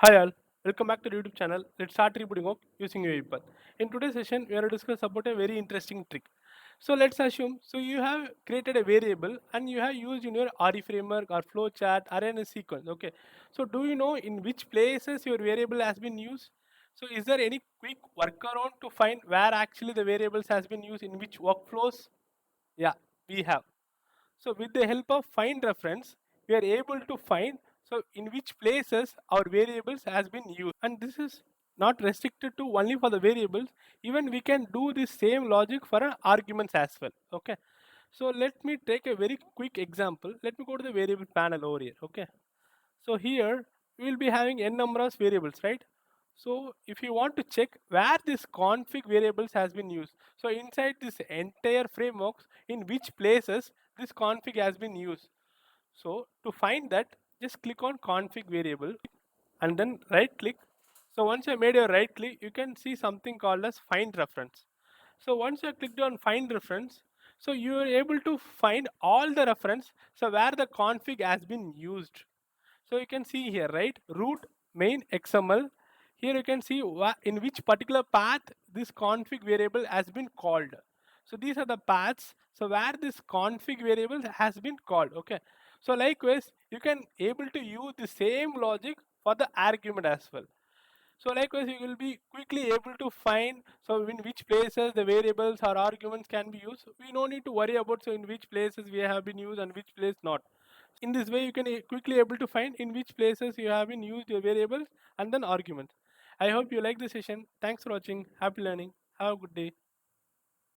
Hi all, welcome back to the YouTube channel. Let's start rebooting work using UiPath. In today's session, we are going to discuss about a very interesting trick. So let's assume, you have created a variable and you have used in your RE framework or flowchart or in a sequence. Okay. So do you know in which places your variable has been used? So is there any quick workaround to find where actually the variables has been used in which workflows? Yeah, we have. So with the help of find reference, we are able to find in which places our variables has been used. And this is not restricted to only for the variables. Even we can do the same logic for an arguments as well. Okay. So let me take a very quick example. Let me go to the variable panel over here. Okay. So here we will be having n number of variables, right? So if you want to check where this config variables has been used, so inside this entire frameworks, in which places this config has been used. So to find that, just click on config variable and then right click. So once you made your right click, you can see something called as find reference. So once you clicked on find reference, so you are able to find all the reference, so where the config has been used. So you can see here, right? Root main XML. Here you can see in which particular path this config variable has been called. So these are the paths. So where this config variable has been called. Okay. So likewise, you can able to use the same logic for the argument as well. So likewise, you will be quickly able to find in which places the variables or arguments can be used. We no need to worry about in which places we have been used and which place not. In this way, you can quickly able to find in which places you have been used your variables and then arguments. I hope you like the session. Thanks for watching. Happy learning. Have a good day.